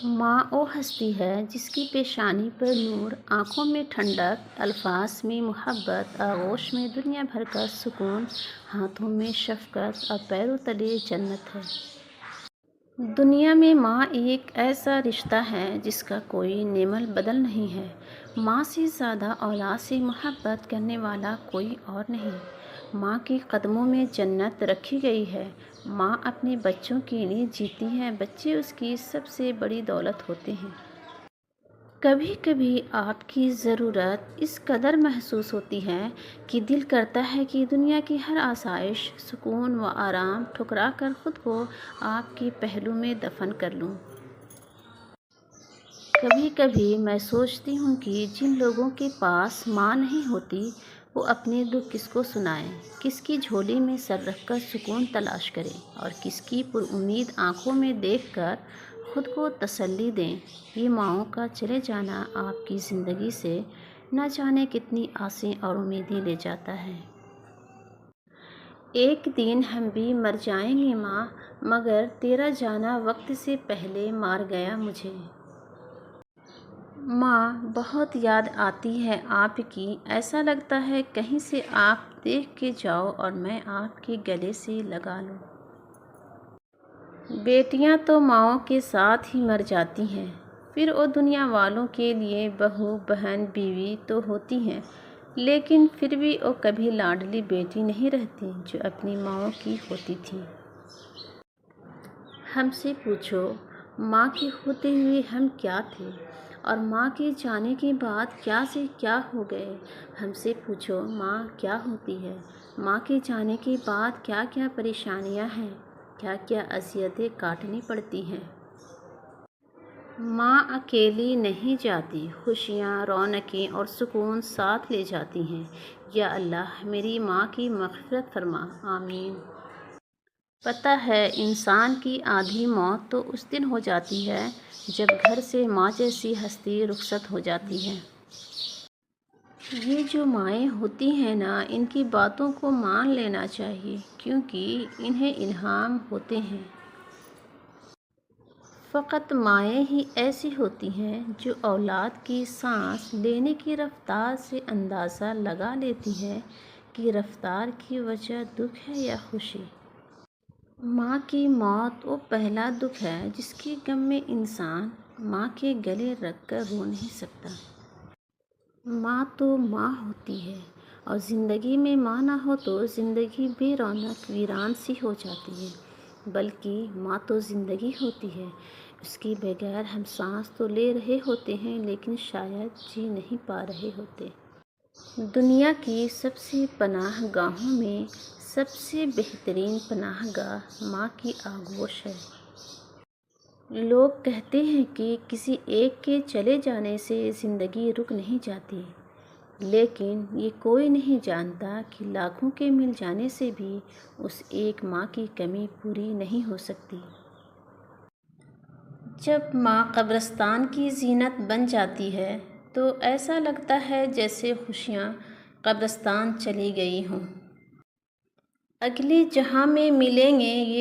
ماں وہ ہستی ہے جس کی پیشانی پر نور، آنکھوں میں ٹھنڈک، الفاظ میں محبت، آغوش میں دنیا بھر کا سکون، ہاتھوں میں شفقت اور پیروں تلے جنت ہے۔ دنیا میں ماں ایک ایسا رشتہ ہے جس کا کوئی نعم البدل نہیں ہے۔ ماں سے زیادہ اولاد سے محبت کرنے والا کوئی اور نہیں۔ ماں کے قدموں میں جنت رکھی گئی ہے۔ ماں اپنے بچوں کے لیے جیتی ہے، بچے اس کی سب سے بڑی دولت ہوتے ہیں۔ کبھی کبھی آپ کی ضرورت اس قدر محسوس ہوتی ہے کہ دل کرتا ہے کہ دنیا کی ہر آسائش، سکون و آرام ٹھکرا کر خود کو آپ کے پہلو میں دفن کر لوں۔ کبھی کبھی میں سوچتی ہوں کہ جن لوگوں کے پاس ماں نہیں ہوتی وہ اپنے دکھ کس کو سنائیں، کس کی جھولی میں سر رکھ کر سکون تلاش کریں اور کس کی پر امید آنکھوں میں دیکھ کر خود کو تسلی دیں۔ یہ ماؤں کا چلے جانا آپ کی زندگی سے نہ جانے کتنی آسیں اور امیدیں لے جاتا ہے۔ ایک دن ہم بھی مر جائیں گے ماں، مگر تیرا جانا وقت سے پہلے مار گیا مجھے۔ ماں، بہت یاد آتی ہے آپ کی، ایسا لگتا ہے کہیں سے آپ دیکھ کے جاؤ اور میں آپ کے گلے سے لگا لوں۔ بیٹیاں تو ماؤں کے ساتھ ہی مر جاتی ہیں، پھر وہ دنیا والوں کے لیے بہو، بہن، بیوی تو ہوتی ہیں، لیکن پھر بھی وہ کبھی لاڈلی بیٹی نہیں رہتی جو اپنی ماؤں کی ہوتی تھی۔ ہم سے پوچھو، ماں کے ہوتے ہوئے ہم کیا تھے اور ماں کے جانے کے بعد کیا سے کیا ہو گئے۔ ہم سے پوچھو، ماں کیا ہوتی ہے، ماں کے جانے کے بعد کیا کیا پریشانیاں ہیں، کیا کیا اذیتیں کاٹنی پڑتی ہیں۔ ماں اکیلی نہیں جاتی، خوشیاں، رونقیں اور سکون ساتھ لے جاتی ہیں۔ یا اللہ میری ماں کی مغفرت فرما، آمین۔ پتہ ہے انسان کی آدھی موت تو اس دن ہو جاتی ہے جب گھر سے ماں جیسی ہستی رخصت ہو جاتی ہے۔ یہ جو مائیں ہوتی ہیں نا، ان کی باتوں کو مان لینا چاہیے کیونکہ انہیں الہام ہوتے ہیں۔ فقط مائیں ہی ایسی ہوتی ہیں جو اولاد کی سانس لینے کی رفتار سے اندازہ لگا لیتی ہیں کہ رفتار کی وجہ دکھ ہے یا خوشی۔ ماں کی موت وہ پہلا دکھ ہے جس کے غم میں انسان ماں کے گلے رکھ کر رو نہیں سکتا۔ ماں تو ماں ہوتی ہے اور زندگی میں ماں نہ ہو تو زندگی بے رونق ویران سی ہو جاتی ہے۔ بلکہ ماں تو زندگی ہوتی ہے، اس کے بغیر ہم سانس تو لے رہے ہوتے ہیں لیکن شاید جی نہیں پا رہے ہوتے۔ دنیا کی سب سے پناہ گاہوں میں سب سے بہترین پناہ گاہ ماں کی آغوش ہے۔ لوگ کہتے ہیں کہ کسی ایک کے چلے جانے سے زندگی رک نہیں جاتی، لیکن یہ کوئی نہیں جانتا کہ لاکھوں کے مل جانے سے بھی اس ایک ماں کی کمی پوری نہیں ہو سکتی۔ جب ماں قبرستان کی زینت بن جاتی ہے تو ایسا لگتا ہے جیسے خوشیاں قبرستان چلی گئی ہوں۔ اگلے جہاں میں ملیں گے، یہ